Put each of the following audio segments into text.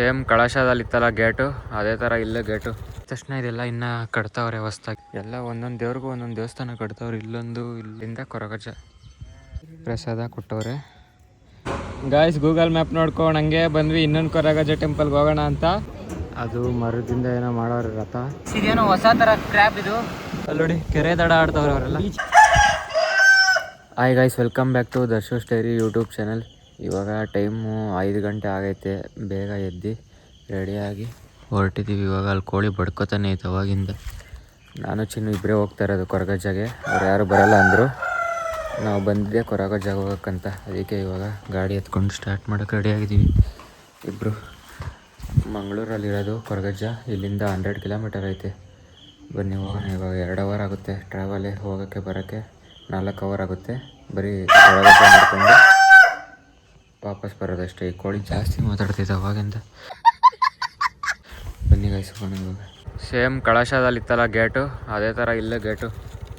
Same ಕಳಶದಲ್ಲಿತ್ತಲ್ಲ gate, ಅದೇ ಥರ ಇಲ್ಲೇ ಗೇಟು. ತಕ್ಷಣ ಇದೆಲ್ಲ ಇನ್ನು ಕಟ್ತಾವ್ರೆ ಹೊಸ್ದಾಗಿ. ಎಲ್ಲ ಒಂದೊಂದು ದೇವ್ರಿಗೂ ಒಂದೊಂದು ದೇವಸ್ಥಾನ ಕಟ್ತಾವ್ರೆ. ಇಲ್ಲೊಂದು, ಇಲ್ಲಿಂದ ಕೊರಗಜ್ಜ ಪ್ರಸಾದ ಕೊಟ್ಟವ್ರೆ. ಗಾಯ್ಸ್ ಗೂಗಲ್ ಮ್ಯಾಪ್ ನೋಡ್ಕೊಂಡು ಹಂಗೆ ಬಂದ್ವಿ ಇನ್ನೊಂದು ಕೊರಗಜ್ಜ ಟೆಂಪಲ್ಗೆ ಹೋಗೋಣ ಅಂತ. ಅದು ಮರದಿಂದ ಏನೋ ಮಾಡೋರು ರಥ. ಇದೇನೋ ಹೊಸ ಥರ ಕ್ರ್ಯಾಪ್ ಇದು. ಅಲ್ಲಿ ನೋಡಿ ಕೆರೆ ದಡ ಆಡ್ತವ್ರೆ ಅವರೆಲ್ಲ. Hi guys, welcome back to Darshu ಸ್ಟೈರಿ ಯೂಟ್ಯೂಬ್ ಚಾನಲ್. ಇವಾಗ ಟೈಮು 5 ಗಂಟೆ ಆಗೈತೆ. ಬೇಗ ಎದ್ದು ರೆಡಿಯಾಗಿ ಹೊರಟಿದ್ದೀವಿ. ಇವಾಗ ಅಲ್ಲಿ ಕೋಳಿ ಬಡ್ಕೋತಾನೆ ಐತೆ ಅವಾಗಿಂದ. ನಾನು ಚಿನ್ನು ಇಬ್ಬರೇ ಹೋಗ್ತಾ ಇರೋದು ಕೊರಗಜ್ಜಗೆ. ಅವ್ರು ಯಾರು ಬರೋಲ್ಲ ಅಂದರು. ನಾವು ಬಂದಿದ್ದೆ ಕೊರಗಜ್ಜಗೆ ಹೋಗೋಕ್ಕಂತ. ಅದಕ್ಕೆ ಇವಾಗ ಗಾಡಿ ಎತ್ಕೊಂಡು ಸ್ಟಾರ್ಟ್ ಮಾಡೋಕ್ಕೆ ರೆಡಿಯಾಗಿದ್ದೀವಿ ಇಬ್ಬರು. ಮಂಗಳೂರಲ್ಲಿರೋದು ಕೊರಗಜ್ಜ. ಇಲ್ಲಿಂದ 100 ಕಿಲೋಮೀಟರ್ ಐತೆ. ಬನ್ನಿ ಹೋಗೋಣ. ಇವಾಗ 2 ಅವರ್ ಆಗುತ್ತೆ ಟ್ರಾವೆಲೇ. ಹೋಗೋಕ್ಕೆ ಬರೋಕ್ಕೆ 4 ಅವರ್ ಆಗುತ್ತೆ. ಬರೀ ಕೊರಗಜ್ಜ ಮಾಡ್ಕೊಂಡು ವಾಪಸ್ ಬರೋದಷ್ಟೇ. ಈ ಕೋಳಿ ಜಾಸ್ತಿ ಮಾತಾಡ್ತಿದ್ದೆ ಅವಾಗಿಂದ. ಬನ್ನಿ ಗಾಯ್ಸ್ ಹೋಗೋಣ ಇವಾಗ. ಸೇಮ್ ಕಳಶದಲ್ಲಿತ್ತಲ್ಲ ಗೇಟು, ಅದೇ ಥರ ಇಲ್ಲೇ ಗೇಟು.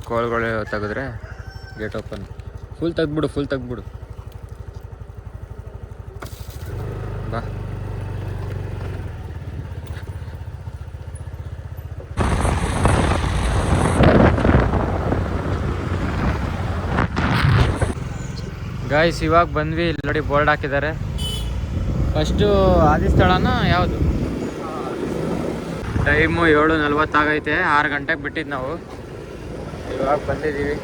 ಕೋಳುಗಳು ತೆಗೆದ್ರೆ ಗೇಟ್ ಓಪನ್. ಫುಲ್ ತೆಗ್ದ್ಬಿಡು ಬಾ. ಗಾಯ್ಸ್ ಇವಾಗ ಬಂದ್ವಿ. ಇಲ್ಲಿ ನೋಡಿ ಬೋರ್ಡ್ ಹಾಕಿದ್ದಾರೆ. ಫಸ್ಟು ಆದಿಸ್ಥಳನ ಯಾವುದು? ಟೈಮು 7:40 ಆಗೈತೆ. 6 ಗಂಟೆಗೆ ಬಿಟ್ಟಿದ್ದು ನಾವು. ಇವಾಗ ಬಂದಿದ್ದೀವಿ.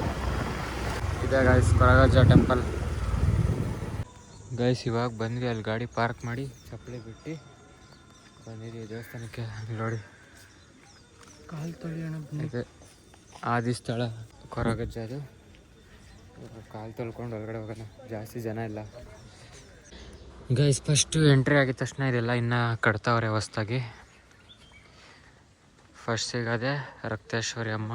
ಇದೆ ಗಾಯ್ಸ್ ಕೊರಗಜ್ಜ ಟೆಂಪಲ್. ಗೈಸ್ ಇವಾಗ ಬಂದ್ವಿ. ಅಲ್ಲಿ ಗಾಡಿ ಪಾರ್ಕ್ ಮಾಡಿ ಚಪ್ಪಲಿ ಬಿಟ್ಟು ಬಂದಿದ್ದೀವಿ ದೇವಸ್ಥಾನಕ್ಕೆ. ನೋಡಿ ಕಾಲು ತೊಳೆಯೋಣ. ಇದೆ ಆದಿಸ್ಥಳ ಕೊರಗಜ್ಜ. ಅದು ಕಾಲು ತೊಳ್ಕೊಂಡು ಒಳಗಡೆ ಹೋಗೋಣ. ಜಾಸ್ತಿ ಜನ ಇಲ್ಲ ಗೈಸ್. ಫಸ್ಟು ಎಂಟ್ರಿ ಆಗಿದ ತಕ್ಷಣ ಇದೆಲ್ಲ ಇನ್ನು ಕಟ್ತಾವ್ರೆ ಹೊಸ್ದಾಗಿ. ಫಸ್ಟ್ ಸಿಗೋದೆ ರಕ್ತೇಶ್ವರಿ ಅಮ್ಮ.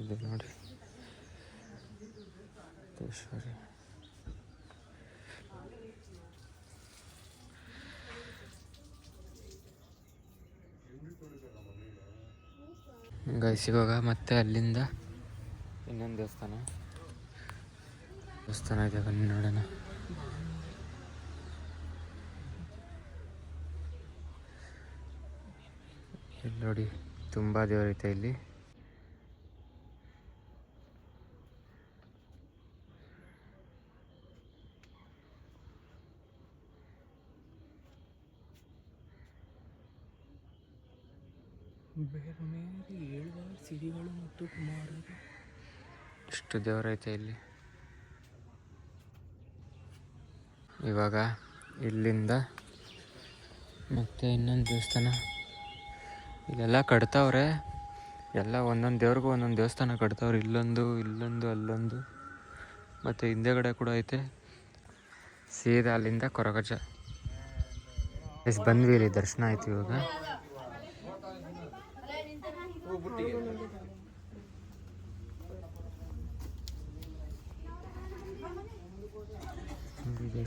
ಇದು ನೋಡಿ ರಕ್ತೇಶ್ವರಿ. ಗೈಸ್ ಇವಾಗ ಮತ್ತೆ ಅಲ್ಲಿಂದ ಇನ್ನೊಂದು ದೇವಸ್ಥಾನ ಇದೆ. ಬನ್ನಿ ನೋಡೋಣ. ಇಲ್ಲಿ ನೋಡಿ ತುಂಬ ದೇವರೈತೆ ಇಲ್ಲಿ. ಸಿರಿಗಳು ಮತ್ತು ಕುಮಾರರು, ಇಷ್ಟು ದೇವರೈತೆ ಇಲ್ಲಿ. ಇವಾಗ ಇಲ್ಲಿಂದ ಮತ್ತೆ ಇನ್ನೊಂದು ದೇವಸ್ಥಾನ. ಇಲ್ಲೆಲ್ಲ ಕಟ್ತಾವ್ರೆ. ಎಲ್ಲ ಒಂದೊಂದು ದೇವ್ರಿಗೂ ಒಂದೊಂದು ದೇವಸ್ಥಾನ ಕಟ್ತಾವ್ರೆ. ಇಲ್ಲೊಂದು ಅಲ್ಲೊಂದು ಮತ್ತು ಹಿಂದೆಗಡೆ ಕೂಡ ಐತೆ. ಸೀದಾ ಅಲ್ಲಿಂದ ಕೊರಗಜ್ಜ. ಎಷ್ಟು ಬಂದ್ವಿ ಇಲ್ಲಿ ದರ್ಶನ ಆಯ್ತು. ಇವಾಗ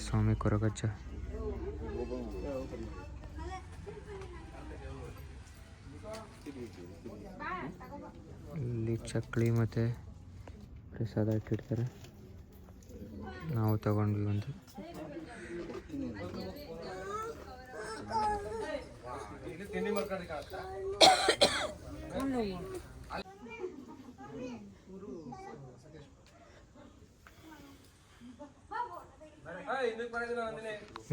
ಸ್ವಾಮಿ ಕೊರಗಜ್ಜ. ಇಲ್ಲಿ ಚಕ್ಲಿ ಮತ್ತು ಪ್ರಸಾದ ಇಟ್ಟಿರ್ತಾರೆ. ನಾವು ತಗೊಂಡ್ವಿ ಒಂದು.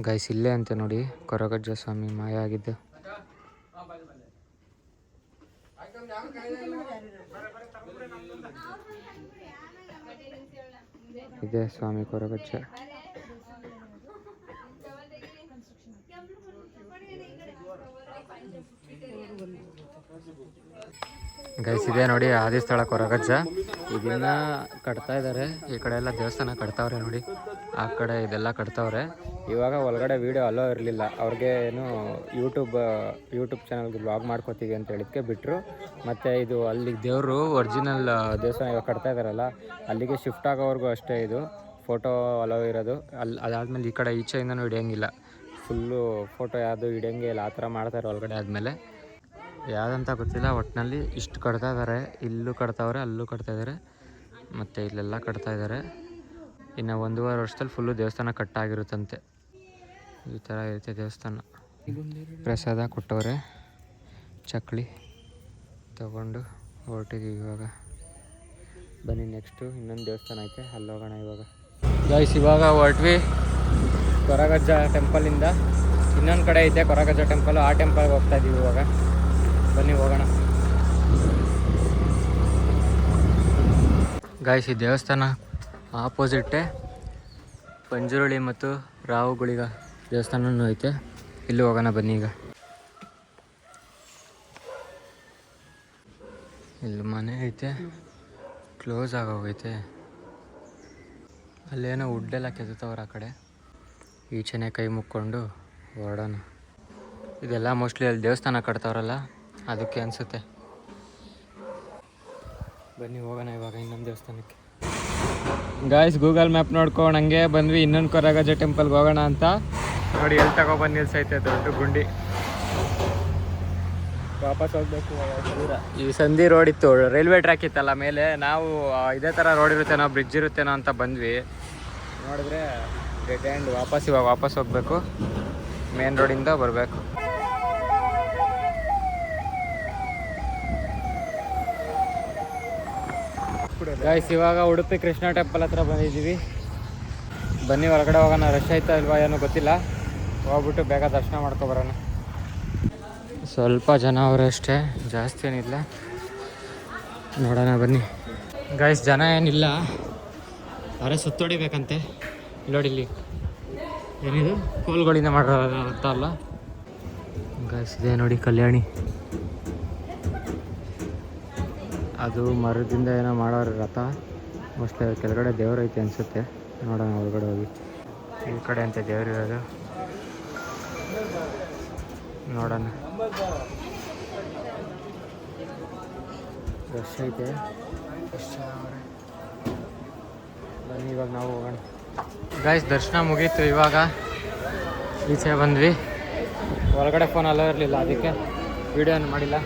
ಗೈಸ್ ಇಲ್ಲೇ ಅಂತ ನೋಡಿ ಕೊರಗಜ್ಜ ಸ್ವಾಮಿ ಮಾಯ ಆಗಿದ್ದು. ಇದೆ ಸ್ವಾಮಿ ಕೊರಗಜ್ಜ. ಗೈಸ್ ಇದೆ ನೋಡಿ ಆದಿಸ್ಥಳ ಕೊರಗಜ್ಜ. ಇದನ್ನ ಕಟ್ತಾ ಇದ್ದಾರೆ. ಈ ಕಡೆ ಎಲ್ಲ ದೇವಸ್ಥಾನ ಕಟ್ತಾವ್ರೆ ನೋಡಿ. ಆ ಕಡೆ ಇದೆಲ್ಲ ಕಟ್ತಾವ್ರೆ. ಇವಾಗ ಒಳಗಡೆ ವೀಡಿಯೋ ಅಲೋ ಇರಲಿಲ್ಲ ಅವ್ರಿಗೆ. ಏನು ಯೂಟ್ಯೂಬ್ ಚಾನಲ್ಗೆ ಬ್ಲಾಗ್ ಮಾಡ್ಕೋತೀವಿ ಅಂತ ಹೇಳಿದ್ಕೆ ಬಿಟ್ಟರು. ಮತ್ತು ಇದು ಅಲ್ಲಿಗೆ ದೇವರು ಒರಿಜಿನಲ್ ದೇವಸ್ಥಾನ ಇವಾಗ ಕಟ್ತಾ ಇದ್ದಾರಲ್ಲ, ಅಲ್ಲಿಗೆ ಶಿಫ್ಟ್ ಆಗೋವರೆಗೂ ಅಷ್ಟೇ ಇದು ಫೋಟೋ ಅಲೋ ಇರೋದು. ಅದಾದಮೇಲೆ ಈ ಕಡೆ ಈಚೆಯಿಂದನೂ ಹಿಡಿಯೋಂಗಿಲ್ಲ. ಫುಲ್ಲು ಫೋಟೋ ಯಾವುದು ಹಿಡಿಯೋಂಗೆ ಇಲ್ಲ. ಆ ಥರ ಮಾಡ್ತಾರೆ ಒಳಗಡೆ ಆದಮೇಲೆ. ಯಾವುದಂತ ಗೊತ್ತಿಲ್ಲ. ಒಟ್ಟಿನಲ್ಲಿ ಇಷ್ಟು ಕಟ್ತಾ ಇದ್ದಾರೆ. ಇಲ್ಲೂ ಕಟ್ತಾವ್ರೆ, ಅಲ್ಲೂ ಕಟ್ತಾ ಇದ್ದಾರೆ, ಮತ್ತು ಇಲ್ಲೆಲ್ಲ ಕಟ್ತಾ ಇದ್ದಾರೆ. ಇನ್ನು 1.5 ವರ್ಷದಲ್ಲಿ ಫುಲ್ಲು ದೇವಸ್ಥಾನ ಕಟ್ಟಾಗಿರುತ್ತಂತೆ. ಈ ಥರ ಇರುತ್ತೆ ದೇವಸ್ಥಾನ. ಪ್ರಸಾದ ಕೊಟ್ಟವ್ರೆ, ಚಕ್ಲಿ ತಗೊಂಡು ಹೊರಟಿದ್ದೀವಿ ಇವಾಗ. ಬನ್ನಿ ನೆಕ್ಸ್ಟು ಇನ್ನೊಂದು ದೇವಸ್ಥಾನ ಐತೆ, ಅಲ್ಲಿ ಹೋಗೋಣ ಇವಾಗ. ಗೈಸ್ ಇವಾಗ ಹೊರಟ್ವಿ ಕೊರಗಜ್ಜ ಟೆಂಪಲಿಂದ. ಇನ್ನೊಂದು ಕಡೆ ಐತೆ ಕೊರಗಜ್ಜ ಟೆಂಪಲು, ಆ ಟೆಂಪಲ್ಗೆ ಹೋಗ್ತಾ ಇದ್ದೀವಿ ಇವಾಗ. ಬನ್ನಿ ಹೋಗೋಣ. ಗೈಸ್ ಈ ದೇವಸ್ಥಾನ ಆಪೋಸಿಟ್ಟೆ ಪಂಜುರುಳಿ ಮತ್ತು ರಾಹುಗಳಿಗ ದೇವಸ್ಥಾನವೂ ಐತೆ. ಇಲ್ಲಿ ಹೋಗೋಣ ಬನ್ನಿ ಈಗ. ಇಲ್ಲಿ ಮನೆ ಐತೆ, ಕ್ಲೋಸ್ ಆಗೋಗೈತೆ. ಅಲ್ಲೇನೋ ವುಡ್ಡೆಲ್ಲ ಕೆತ್ತವ್ರೆ ಆ ಕಡೆ. ಈಚೆನೆ ಕೈ ಮುಕ್ಕೊಂಡು ಹೊರಡೋಣ. ಇದೆಲ್ಲ ಮೋಸ್ಟ್ಲಿ ಅಲ್ಲಿ ದೇವಸ್ಥಾನ ಕಟ್ತವ್ರಲ್ಲ ಅದಕ್ಕೆ ಅನಿಸುತ್ತೆ. ಬನ್ನಿ ಹೋಗೋಣ ಇವಾಗ ಇನ್ನೊಂದು ದೇವಸ್ಥಾನಕ್ಕೆ. ಗಾಯ್ಸ್ ಗೂಗಲ್ ಮ್ಯಾಪ್ ನೋಡ್ಕೊಂಡು ಹಂಗೆ ಬಂದ್ವಿ ಇನ್ನೊಂದು ಕೊರಗಜ್ಜ ಟೆಂಪಲ್ಗೆ ಹೋಗೋಣ ಅಂತ. ನೋಡಿ ಎಲ್ಲಿ ತಗೊಬಂದು ನಿಲ್ಸೈತೆ ದೊಡ್ಡ ಗುಂಡಿ. ವಾಪಸ್ ಹೋಗ್ಬೇಕು ದೂರ. ಈ ಸಂಧಿ ರೋಡ್ ಇತ್ತು, ರೈಲ್ವೆ ಟ್ರ್ಯಾಕ್ ಇತ್ತಲ್ಲ ಮೇಲೆ. ನಾವು ಇದೇ ಥರ ರೋಡ್ ಇರುತ್ತೇನೋ, ಬ್ರಿಡ್ಜ್ ಇರುತ್ತೇನೋ ಅಂತ ಬಂದ್ವಿ. ನೋಡಿದ್ರೆ ಡೆಡ್ ಎಂಡ್. ಇವಾಗ ವಾಪಸ್ ಹೋಗಬೇಕು, ಮೇನ್ ರೋಡಿಂದ ಬರಬೇಕು. ಗೈಸ್ ಇವಾಗ ಉಡುಪಿ ಕೃಷ್ಣ ಟೆಂಪಲ್ ಹತ್ರ ಬಂದಿದ್ದೀವಿ. ಬನ್ನಿ ಹೊರಗಡೆ ಹೋಗೋಣ. ರಶ್ ಆಯ್ತಾ ಇಲ್ವಾ ಏನೋ ಗೊತ್ತಿಲ್ಲ. ಹೋಗ್ಬಿಟ್ಟು ಬೇಗ ದರ್ಶನ ಮಾಡ್ಕೊಬರೋಣ. ಸ್ವಲ್ಪ ಜನ ಅವರಷ್ಟೇ, ಜಾಸ್ತಿ ಏನಿಲ್ಲ. ನೋಡೋಣ ಬನ್ನಿ. ಗೈಸ್ ಜನ ಏನಿಲ್ಲ, ಅವರೇ ಸುತ್ತೊಡಿಬೇಕಂತೆ. ನೋಡಿ ಇಲ್ಲಿ ಏನಿದು ಕೋಲ್ಗಳಿಂದ ಮಾಡಿರೋಂಥ ಅಲ್ಲ ಗೈಸ್. ಇದೆ ನೋಡಿ ಕಲ್ಯಾಣಿ, ಅದು ಮರದಿಂದ ಏನೋ ಮಾಡೋರು ರಥ. ಮೋಸ್ಟ್ಲಿ ಕೆಳಗಡೆ ದೇವ್ರು ಐತೆ ಅನಿಸುತ್ತೆ. ನೋಡೋಣ ಒಳಗಡೆ ಹೋಗಿ. ಈ ಕಡೆ ಅಂತ ದೇವ್ರು ಇರೋದು, ನೋಡೋಣ. ರಶ್ ಐತೆ, ಬನ್ನಿ ಇವಾಗ ನಾವು ಹೋಗೋಣ. ಗೈಸ್ ದರ್ಶನ ಮುಗೀತು, ಇವಾಗ ಈಚೆ ಬಂದ್ವಿ. ಹೊರಗಡೆ ಫೋನ್ ಅಲ್ಲೋ ಇರಲಿಲ್ಲ, ಅದಕ್ಕೆ ವಿಡಿಯೋ ಏನು ಮಾಡಿಲ್ಲ.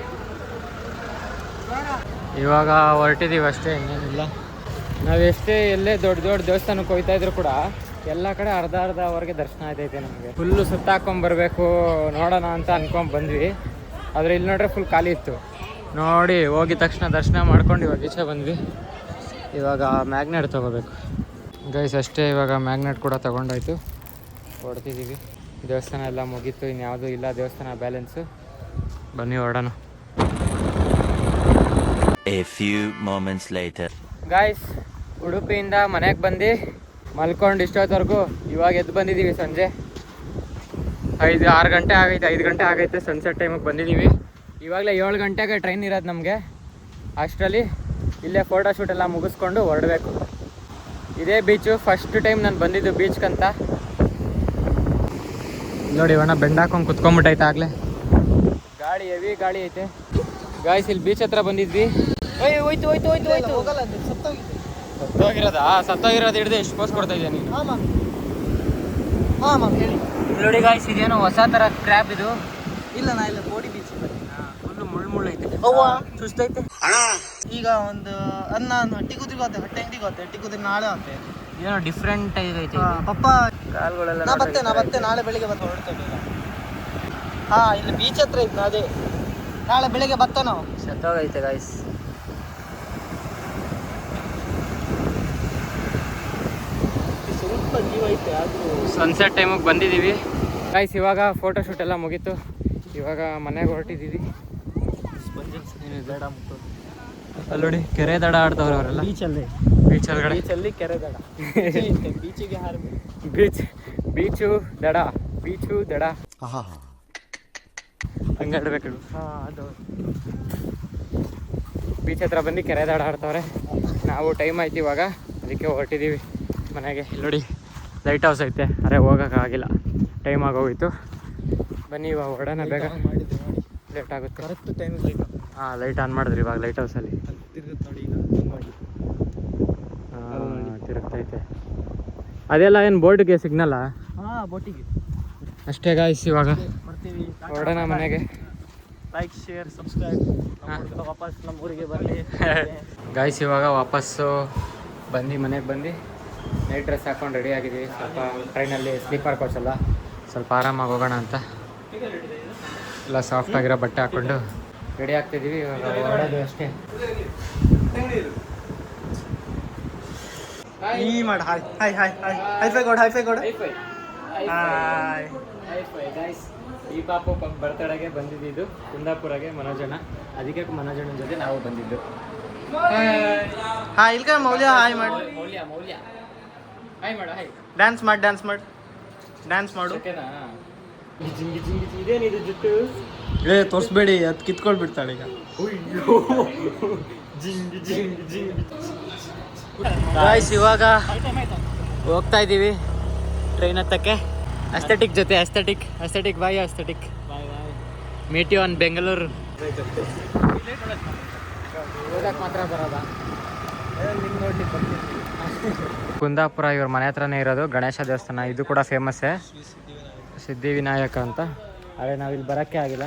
ಇವಾಗ ಹೊರಟಿದ್ದೀವಿ ಅಷ್ಟೇ, ಇನ್ನೇನಿಲ್ಲ. ನಾವು ಎಷ್ಟೇ ಎಲ್ಲೇ ದೊಡ್ಡ ದೊಡ್ಡ ದೇವಸ್ಥಾನಕ್ಕೆ ಹೋಗ್ತಾ ಇದ್ರು ಕೂಡ ಎಲ್ಲ ಕಡೆ ಅರ್ಧವರೆಗೆ ದರ್ಶನ ಆಯ್ತೈತೆ. ನಮಗೆ ಫುಲ್ಲು ಸುತ್ತಾಕೊಂಬರ್ಬೇಕು ನೋಡೋಣ ಅಂತ ಅನ್ಕೊಂಡು ಬಂದ್ವಿ. ಆದರೆ ಇಲ್ಲಿ ನೋಡ್ರೆ ಫುಲ್ ಖಾಲಿ ಇತ್ತು. ನೋಡಿ ಹೋಗಿದ ತಕ್ಷಣ ದರ್ಶನ ಮಾಡ್ಕೊಂಡು ಇವಾಗ ಈಚೆ ಬಂದ್ವಿ. ಇವಾಗ ಮ್ಯಾಗ್ನೆಟ್ ತೊಗೋಬೇಕು ಗೈಸ್ ಅಷ್ಟೇ. ಇವಾಗ ಮ್ಯಾಗ್ನೆಟ್ ಕೂಡ ತೊಗೊಂಡಾಯ್ತು, ಹೊಡ್ತಿದ್ದೀವಿ. ದೇವಸ್ಥಾನ ಎಲ್ಲ ಮುಗೀತು, ಇನ್ಯಾವುದೂ ಇಲ್ಲ ದೇವಸ್ಥಾನ ಬ್ಯಾಲೆನ್ಸು. ಬನ್ನಿ ಹೊರಡೋಣ. A few moments later. Guys ಉಡುಪಿಯಿಂದ ಮನೆಗೆ ಬಂದು ಮಲ್ಕೊಂಡು ಇಷ್ಟೊತ್ತವರೆಗೂ ಇವಾಗ ಎದ್ದು ಬಂದಿದ್ದೀವಿ. ಸಂಜೆ 6 ಗಂಟೆ ಆಗೈತೆ, 5 ಗಂಟೆ ಆಗೈತೆ. ಸನ್ಸೆಟ್ ಟೈಮಿಗೆ ಬಂದಿದ್ದೀವಿ. ಇವಾಗಲೇ 7 ಗಂಟೆಗೆ ಟ್ರೈನ್ ಇರೋದು ನಮಗೆ. ಅಷ್ಟರಲ್ಲಿ ಇಲ್ಲೇ ಫೋಟೋಶೂಟ್ ಎಲ್ಲ ಮುಗಿಸ್ಕೊಂಡು ಹೊರಡಬೇಕು. ಇದೇ ಬೀಚು, ಫಸ್ಟ್ ಟೈಮ್ ನಾನು ಬಂದಿದ್ದು ಬೀಚ್ಗಂತ. ನೋಡಿ ಅಣ್ಣ ಬೆಂಡ್ ಹಾಕೊಂಡು ಕುತ್ಕೊಂಡ್ಬಿಟ್ಟೈತೆ ಆಗಲೇ. ಗಾಳಿ ಹೆವಿ ಗಾಳಿ ಐತೆ. ಗಾಯ್ಸ್ ಇಲ್ಲಿ ಬೀಚ್ ಹತ್ರ ಬಂದಿದ್ವಿ. ಹೋಯ್ತು ಸತ್ತೋಗಿರೋದು ಹಿಡಿದು ಎಷ್ಟು ಪೋಸ್ ಕೊಡ್ತಾ ಇದೆಯಾ ನೀನು? ನೋಡಿ ಗಾಯ್ಸ್ ಇದೇನೋ ಹೊಸ ಥರ ಕ್ರ್ಯಾಬ್ ಇದು. ಇಲ್ಲ ನಾ ಇಲ್ಲ ಬೋಡಿ ಬೀಚ್ ಫುಲ್ಲು ಮುಳ್ಳು ಐತೆ. ಸುಸ್ತೈತೆ ಈಗ ಒಂದು ಅನ್ನ ಹಟ್ಟಿ ಕುದ್ರಿಗೆ ಹೋಗ್ತೇವೆ, ಹೊಟ್ಟೆ ಅಂಗಡಿಗೆ ಹೋಗ್ತೇವೆ, ಹಟ್ಟಿ ಕುದ್ರಿ ನಾಳೆ ಹೋಗ್ತೇವೆ. ಏನೋ ಡಿಫ್ರೆಂಟ್ ಐತೆ ಪಪ್ಪ. ಕಾಲುಗಳೆಲ್ಲ. ನಾ ಬತ್ತೆ ನಾಳೆ ಬೆಳಿಗ್ಗೆ ಬತ್ತ ಹೊರಡ್ತೇವೆ. ಇಲ್ಲಿ ಬೀಚ್ ಹತ್ರ ಇತ್ತು, ಅದೇ ನಾಳೆ ಬೆಳಿಗ್ಗೆ ಬತ್ತ ನಾವು. ಸತ್ತೋಗೈತೆ ಗಾಯ್ಸ್. ಸ್ವಲ್ಪ ಜೀವ ಐತೆ ಆದರೂ. ಸನ್ಸೆಟ್ ಟೈಮಿಗೆ ಬಂದಿದ್ದೀವಿ ಗಾಯ್ಸ್. ಇವಾಗ ಫೋಟೋಶೂಟ್ ಎಲ್ಲ ಮುಗೀತು. ಇವಾಗ ಮನೆಗೆ ಹೊರಟಿದ್ದೀವಿ. ಅಲ್ಲಿ ನೋಡಿ ಕೆರೆ ದಡ ಆಡ್ತವ್ರೆ ಅವರೆಲ್ಲ. ಬೀಚಲ್ಲಿ ಕೆರೆ ದಡ. ಬೀಚಿಗೆ ಬೀಚು ದಡ ಹಂಗೆ ಆಡ್ಬೇಕು. ಅದು ಬೀಚ್ ಹತ್ರ ಬಂದು ಕೆರೆ ದಡ ಆಡ್ತವ್ರೆ. ನಾವು ಟೈಮ್ ಆಯ್ತು ಇವಾಗ, ಅದಕ್ಕೆ ಹೊರಟಿದ್ದೀವಿ ಮನೆಗೆ. ಇಲ್ಲಿ ನೋಡಿ ಲೈಟ್ ಹೌಸ್ ಐತೆ, ಅರೆ ಹೋಗೋಕ್ಕಾಗಿಲ್ಲ, ಟೈಮ್ ಆಗೋಗಿತ್ತು. ಬನ್ನಿ ಇವಾಗ ಹೊರಡೋಣ ಬೇಗ, ಲೇಟ್ ಆಗುತ್ತೆ. ಕರೆಕ್ಟ್ ಟೈಮಿಗೆ ಲೈಟ್. ಲೈಟ್ ಆನ್ ಮಾಡಿದ್ರಿ ಇವಾಗ ಲೈಟ್ ಹೌಸಲ್ಲಿ. ತಿರುಗುತ್ತೆ ನೋಡಿ ಈಗ. ತಿರುಗ್ತೈತೆ. ಅದೆಲ್ಲ ಏನು ಬೋರ್ಡ್ಗೆ ಸಿಗ್ನಲ್ಲ? ಬೋಟಿಗೆ ಅಷ್ಟೇ ಗಾಯ್ಸ್. ಇವಾಗ ಬರ್ತೀವಿ, ಹೊರಡೋಣ ಮನೆಗೆ. Like share subscribe. ವಾಪಸ್ ನಮ್ಮ ಊರಿಗೆ ಬರಲಿ ಗಾಯ್ಸ್. ಇವಾಗ ವಾಪಸ್ಸು ಬಂದು ಮನೆಗೆ ಬಂದು ನೈಟ್ ಡ್ರೆಸ್ ಹಾಕೊಂಡು ರೆಡಿ ಆಗಿದ್ದೀವಿ. ಸ್ವಲ್ಪ ಟ್ರೈನಲ್ಲಿ ಸ್ಲೀಪರ್ ಕೋಚ್ ಅಲ್ಲ, ಸ್ವಲ್ಪ ಆರಾಮಾಗಿ ಹೋಗೋಣ ಅಂತ ಎಲ್ಲ ಸಾಫ್ಟಾಗಿರೋ ಬಟ್ಟೆ ಹಾಕ್ಕೊಂಡು ರೆಡಿ ಆಗ್ತಿದ್ದೀವಿ. ಇವಾಗ ಹೊರಡೋದು ಅಷ್ಟೇ. ಈ ಮಾಡ ಹಾಯ್ ಹಾಯ್ ಹಾಯ್ ಹಾಯ್ ಹೈಫೈ ಗೋಡ್ ಹೈಫೈ ಗೋಡ್ ಹಾಯ್. ಈ ಪಾಪು ಬರ್ತಡೆಗೆ ಬಂದಿದ್ದು ಕುಂದಾಪುರಗೆ ಮನೋಜನ, ಅದಕ್ಕೆ ಮನೋಜನ ಜೊತೆ ನಾವು ಬಂದಿದ್ದು. ಹಾಯ್ ಇಲ್ಕ ಮೌಲ್ಯ ಹಾಯ್ ಮಾಡು. ಮೌಲ್ಯ ಮೌಲ್ಯ ಹಾಯ್ ಮಾಡು. ಹಾಯ್ ಡ್ಯಾನ್ಸ್ ಮಾಡು ಡ್ಯಾನ್ಸ್ ಮಾಡು ಡ್ಯಾನ್ಸ್ ಮಾಡು. ಓಕೆನಾ? ಜಿಂಗಿ ಜಿಂಗಿ ಇದೇನಿದು ಜುಟ್ಟು? ಏ ತೋರಿಸ್ಬೇಡಿ, ಅದು ಕಿತ್ಕೊಳ್ಬಿಡ್ತಾಳೆ ಈಗ. ಜಿಂಗಿ ಜಿಂಗಿ ಜಿಂಗಿ. ಗಾಯ್ಸ್ ಇವಾಗ ಹೋಗ್ತಾ ಇದ್ದೀವಿ ಟ್ರೈನ್ ಹತ್ತಕ್ಕೆ. ಅಸ್ಥೆಟಿಕ್ ಜೊತೆ aesthetic boy aesthetic. Meet you on Bengaluru. ಓದಕ್ಕೆ ಮಾತ್ರ ಬರೋದಾ? ಕುಂದಾಪುರ ಇವ್ರ ಮನೆ ಹತ್ರನೇ ಇರೋದು ಗಣೇಶ ದೇವಸ್ಥಾನ. ಇದು ಕೂಡ ಫೇಮಸ್ಸೇ, ಸಿದ್ಧಿವಿನಾಯಕ ಅಂತ. ಆದರೆ ನಾವಿಲ್ಲಿ ಬರೋಕ್ಕೆ ಆಗಿಲ್ಲ,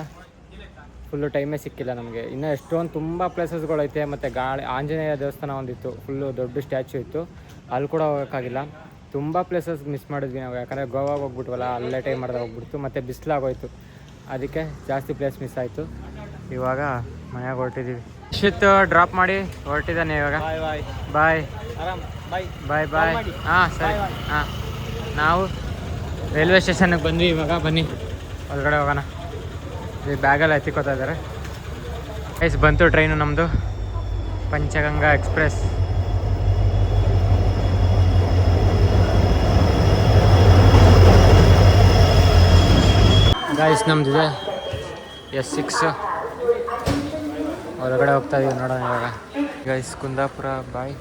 ಫುಲ್ಲು ಟೈಮೇ ಸಿಕ್ಕಿಲ್ಲ ನಮಗೆ. ಇನ್ನೂ ಎಷ್ಟೊಂದು ತುಂಬ ಪ್ಲೇಸಸ್ಗಳೈತೆ. ಮತ್ತು ಆಂಜನೇಯ ದೇವಸ್ಥಾನ ಒಂದಿತ್ತು, ಫುಲ್ಲು ದೊಡ್ಡ ಸ್ಟ್ಯಾಚ್ಯೂ ಇತ್ತು, ಅಲ್ಲಿ ಕೂಡ ಹೋಗೋಕ್ಕಾಗಿಲ್ಲ. ತುಂಬ ಪ್ಲೇಸಸ್ ಮಿಸ್ ಮಾಡಿದ್ವಿ ನಾವು, ಯಾಕಂದರೆ ಗೋವಾಗೆ ಹೋಗ್ಬಿಟ್ವಲ್ಲ, ಅಲ್ಲೇ ಟೈಮ್ ಮಾಡಿದಾಗ ಹೋಗ್ಬಿಡ್ತು. ಮತ್ತು ಬಿಸಿಲಾಗೋಯ್ತು, ಅದಕ್ಕೆ ಜಾಸ್ತಿ ಪ್ಲೇಸ್ ಮಿಸ್ ಆಯಿತು. ಇವಾಗ ಮನೆಯಾಗ ಹೊರಟಿದ್ದೀವಿ. ಶಿತ್ ಡ್ರಾಪ್ ಮಾಡಿ ಹೊರಟಿದ್ದಾನೆ ಇವಾಗ. ಬಾಯ್ ಬಾಯ್ ಬಾಯ್ ಆರಾಮ್ ಬಾಯ್ ಬಾಯ್ ಬಾಯ್. ಹಾಂ ಸರಿ. ಹಾಂ ನಾವು ರೈಲ್ವೆ ಸ್ಟೇಷನ್ಗೆ ಬಂದ್ವಿ ಇವಾಗ. ಬನ್ನಿ ಒಳಗಡೆ ಹೋಗೋಣ. ಈ ಬ್ಯಾಗಲ್ಲಿ ಎತ್ತಿಕೋತಾ ಇದ್ದಾರೆ. ಗೈಸ್ ಬಂತು ಟ್ರೈನು ನಮ್ಮದು, ಪಂಚಗಂಗಾ ಎಕ್ಸ್ಪ್ರೆಸ್. ಗೈಸ್ ನಮ್ದಿದೆ S6 ಹೊರಗಡೆ ಹೋಗ್ತಾ ಇದೀವಿ, ನೋಡೋಣ ಇವಾಗ. ಗೈಸ್ ಕುಂದಾಪುರ ಬಾಯ್.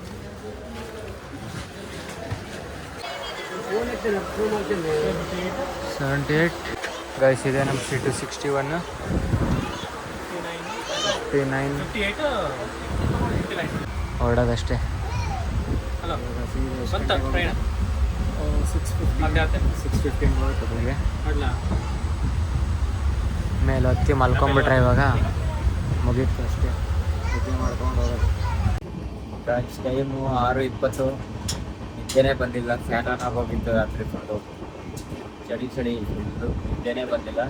ಗೈಸ್ ಇದೆ ನಮ್ಮ ಸೀಟು 61, 59 ಹೊರಡೋದಷ್ಟೇ. 6:15 ಮೇಲೆ ಹೊತ್ತಿ ಮಲ್ಕೊಂಬಿಟ್ರೆ ಇವಾಗ ಮುಗೀತು ಅಷ್ಟೇ. ನಿದ್ದೆ ಮಾಡ್ಕೊಂಡು ಹೋಗೋದು. ಟೈಮು 6:20. ನಿದ್ದೆನೇ ಬಂದಿಲ್ಲ, ಫ್ಯಾನ್ ಆನ್ ಆಗೋಗಿತ್ತು ರಾತ್ರಿ ಫುಲ್ಲು. ಚಳಿ ನಿದ್ದೆನೇ ಬಂದಿಲ್ಲ.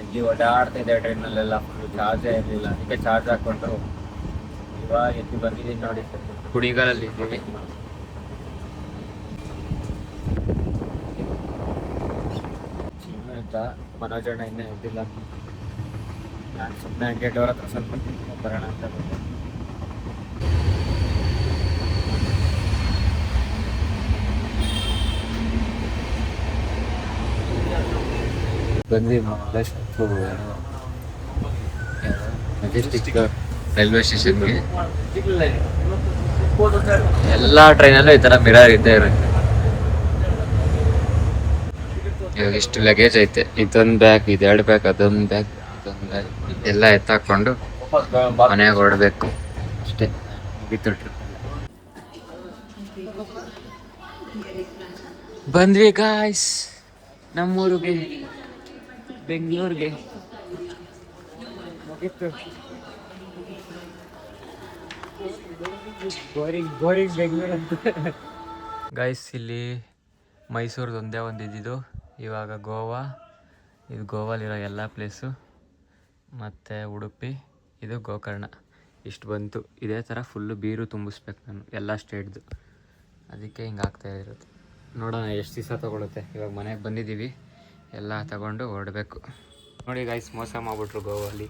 ಎಲ್ಲಿ ಓಡಾಡ್ತಾಯಿದ್ದೆ ಟ್ರೈನಲ್ಲೆಲ್ಲ, ಫುಲ್ಲು ಚಾರ್ಜೇ ಇರಲಿಲ್ಲ. ಅದಕ್ಕೆ ಚಾರ್ಜ್ ಹಾಕ್ಕೊಂಡು ಇವಾಗ ಎದ್ದು ಬಂದಿದ್ದೀನಿ ನೋಡಿ. ಕುಣಿಗಲಲ್ಲಿ ಇದ್ದೀವಿ. ಮನೋಜಣ್ಣ ಇನ್ನೂ ಎದ್ದಿಲ್ಲ. ನಾನು ಸುಮ್ಮನೆ ಹಂಗೆ ಡೋರ್ ಹತ್ರ ಸ್ವಲ್ಪ ಬರೋಣ ಅಂತ ಬಂದ್ವಿ. ಮೆಜೆಸ್ಟಿಕ್ ರೈಲ್ವೆ ಸ್ಟೇಷನ್ಗೆ. ಎಲ್ಲ ಟ್ರೈನಲ್ಲೂ ಈ ಥರ ಮಿರರ್ ಇದ್ದೇ ಇರುತ್ತೆ. ಇವಾಗ ಇಷ್ಟು ಲಗೇಜ್ ಐತೆ, ಇದೊಂದು ಬ್ಯಾಗ್, ಇದೆರಡು ಬ್ಯಾಗ್, ಅದೊಂದು ಬ್ಯಾಗ್, ಇದೊಂದು ಬ್ಯಾಗ್, ಎಲ್ಲ ಎತ್ತಾಕೊಂಡು ಮನೆಯಾಗ ಹೊರಡಬೇಕು ಅಷ್ಟೇ. ಮುಗೀತು ಟ್ರಿಪ್. ಬಂದ್ವಿ ಗಾಯ್ಸ್ ನಮ್ಮೂರಿಗೆ, ಬೆಂಗಳೂರಿಗೆ. ಮುಗೀತು. ಬೋರಿಂಗ್ ಬೆಂಗಳೂರು ಅಂತ. ಗಾಯ್ಸ್ ಇಲ್ಲಿ ಮೈಸೂರ್ದು ಒಂದೇ ಒಂದು ಇದ್ದಿದ್ದು, ಇವಾಗ ಗೋವಾ. ಇದು ಗೋವಾಲಿರೋ ಎಲ್ಲ ಪ್ಲೇಸು, ಮತ್ತು ಉಡುಪಿ, ಇದು ಗೋಕರ್ಣ. ಇಷ್ಟು ಬಂತು. ಇದೇ ಥರ ಫುಲ್ಲು ಬೀರು ತುಂಬಿಸ್ಬೇಕು ನಾನು ಎಲ್ಲ ಸ್ಟೇಟ್ದು, ಅದಕ್ಕೆ ಹಿಂಗೆ ಆಗ್ತಾ ಇರೋದು. ನೋಡೋಣ ಎಷ್ಟು ದಿವಸ ತೊಗೊಳುತ್ತೆ. ಇವಾಗ ಮನೆಗೆ ಬಂದಿದ್ದೀವಿ, ಎಲ್ಲ ತಗೊಂಡು ಹೊರಡಬೇಕು. ನೋಡಿ ಗಾಯ್ಸ್, ಮೋಸ ಮಾಡಿಬಿಟ್ರು ಗೋವಾಲಿ.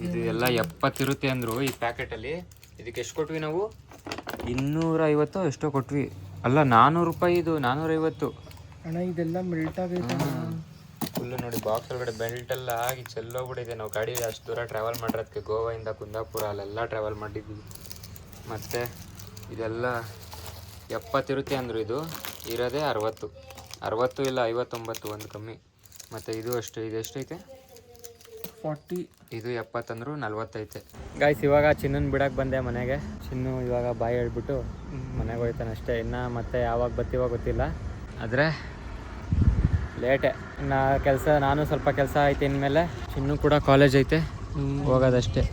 ಇದು ಎಲ್ಲ 70 ಇರುತ್ತೆ ಅಂದರು ಈ ಪ್ಯಾಕೆಟಲ್ಲಿ. ಇದಕ್ಕೆ ಎಷ್ಟು ಕೊಟ್ವಿ ನಾವು? 250 ಎಷ್ಟೋ ಕೊಟ್ವಿ. ಅಲ್ಲ 400 ರೂಪಾಯಿ, ಇದು 450 ಅಣ್ಣ. ಇದೆಲ್ಲ ಮೆಲ್ಟ್ ಆಗೈತೆ ಫುಲ್ಲು. ನೋಡಿ ಬಾಕ್ಸ್ ಒಳಗಡೆ ಬೆಲ್ಟೆಲ್ಲ ಆಗಿ ಚೆಲ್ಲೋಗ್ಬಿಟ್ಟಿದೆ. ನಾವು ಗಾಡಿ ಅಷ್ಟು ದೂರ ಟ್ರಾವೆಲ್ ಮಾಡಿರೋದಕ್ಕೆ, ಗೋವಾಯಿಂದ ಕುಂದಾಪುರ ಅಲ್ಲೆಲ್ಲ ಟ್ರಾವೆಲ್ ಮಾಡಿದ್ವಿ. ಮತ್ತು ಇದೆಲ್ಲ 70 ಇರುತ್ತೆ ಅಂದರು. ಇದು ಇರೋದೇ 60 ಇಲ್ಲ 59, ಒಂದು ಕಮ್ಮಿ. ಮತ್ತು ಇದು ಅಷ್ಟು, ಇದು ಎಷ್ಟೈತೆ? 40. ಇದು 70 ಅಂದರು, 40 ಐತೆ. ಗಾಯ್ಸ್ ಇವಾಗ ಚಿನ್ನನ್ ಬಿಡಕ್ಕೆ ಬಂದೆ ಮನೆಗೆ. ಚಿನ್ನು ಇವಾಗ ಬಾಯಿ ಹೇಳ್ಬಿಟ್ಟು ಮನೆಗೆ ಹೋಯ್ತಾನೆ ಅಷ್ಟೇ. ಇನ್ನು ಮತ್ತೆ ಯಾವಾಗ ಬರ್ತೀವೋ ಗೊತ್ತಿಲ್ಲ. ಆದರೆ ಲೇಟೆ ನಾನು ಸ್ವಲ್ಪ ಕೆಲಸ ಐತೆ ಇನ್ಮೇಲೆ. ಚಿನ್ನು ಕೂಡ ಕಾಲೇಜ್ ಐತೆ, ಹೋಗೋದಷ್ಟೇ.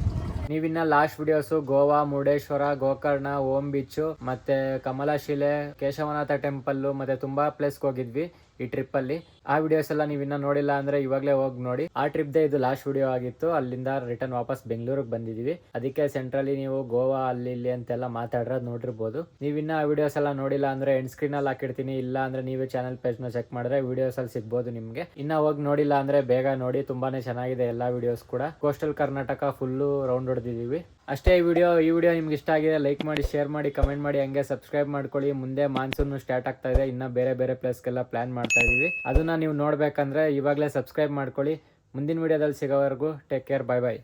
ನೀವಿನ್ನ ಲಾಸ್ಟ್ ವಿಡಿಯೋಸು ಗೋವಾ, ಮುರುಡೇಶ್ವರ, ಗೋಕರ್ಣ, ಓಂ ಬೀಚು ಮತ್ತೆ ಕಮಲಶಿಲೆ, ಕೇಶವನಾಥ ಟೆಂಪಲ್ ಮತ್ತೆ ತುಂಬಾ ಪ್ಲೇಸ್ಗೆ ಹೋಗಿದ್ವಿ ಈ ಟ್ರಿಪ್ ಅಲ್ಲಿ. ಆ ವಿಡಿಯೋಸ್ ಎಲ್ಲ ನೀವು ಇನ್ನ ನೋಡಿಲ್ಲ ಅಂದ್ರೆ ಇವಾಗಲೇ ಹೋಗಿ ನೋಡಿ. ಆ ಟ್ರಿಪ್ದೇ ಇದು ಲಾಸ್ಟ್ ವಿಡಿಯೋ ಆಗಿತ್ತು. ಅಲ್ಲಿಂದ ರಿಟರ್ನ್ ವಾಪಸ್ ಬೆಂಗಳೂರಿಗೆ ಬಂದಿದೀವಿ. ಅದಕ್ಕೆ ಸೆಂಟ್ರಲ್ಲಿ ನೀವು ಗೋವಾ ಅಲ್ಲಿ ಇಲ್ಲಿ ಅಂತೆಲ್ಲ ಮಾತಾಡಿರೋದು ನೋಡಿರ್ಬೋದು. ನೀವಿನ್ನ ಆ ವಿಡಿಯೋಸ್ ಎಲ್ಲ ನೋಡಿಲ್ಲ ಅಂದ್ರೆ ಎಂಡ್ ಸ್ಕ್ರೀನ್ ಅಲ್ಲಿ ಹಾಕಿರ್ತೀನಿ, ಇಲ್ಲ ಅಂದ್ರೆ ನೀವೇ ಚಾನಲ್ ಪೇಜ್ ನ ಚೆಕ್ ಮಾಡಿದ್ರೆ ವಿಡಿಯೋಸ್ ಅಲ್ಲಿ ಸಿಗ್ಬೋದು ನಿಮ್ಗೆ. ಇನ್ನ ಹೋಗಿ ನೋಡಿಲ್ಲ ಅಂದ್ರೆ ಬೇಗ ನೋಡಿ, ತುಂಬಾನೇ ಚೆನ್ನಾಗಿದೆ ಎಲ್ಲಾ ವಿಡಿಯೋಸ್ ಕೂಡ. ಕೋಸ್ಟಲ್ ಕರ್ನಾಟಕ ಫುಲ್ಲು ರೌಂಡ್ ಹೊಡೆದಿದ್ದೀವಿ ಅಷ್ಟೇ. ಈ ವಿಡಿಯೋ ನಿಮ್ಗೆ ಇಷ್ಟ ಆಗಿದೆ ಲೈಕ್ ಮಾಡಿ, ಶೇರ್ ಮಾಡಿ, ಕಮೆಂಟ್ ಮಾಡಿ, ಹಂಗೆ ಸಬ್ಸ್ಕ್ರೈಬ್ ಮಾಡ್ಕೊಳ್ಳಿ. ಮುಂದೆ ಮಾನ್ಸೂನ್ ಸ್ಟಾರ್ಟ್ ಆಗ್ತಾ ಇದೆ, ಇನ್ನ ಬೇರೆ ಬೇರೆ ಪ್ಲೇಸ್ಗೆಲ್ಲ ಪ್ಲಾನ್ ಮಾಡ್ತಾ ಇದೀವಿ. ಅದನ್ನ ನೀವು ನೋಡ್ಬೇಕಂದ್ರೆ ಇವಾಗಲೇ ಸಬ್ಸ್ಕ್ರೈಬ್ ಮಾಡ್ಕೊಳ್ಳಿ. ಮುಂದಿನ ವಿಡಿಯೋದಲ್ಲಿ ಸಿಗೋವರೆಗೂ ಟೇಕ್ ಕೇರ್, ಬೈ ಬೈ.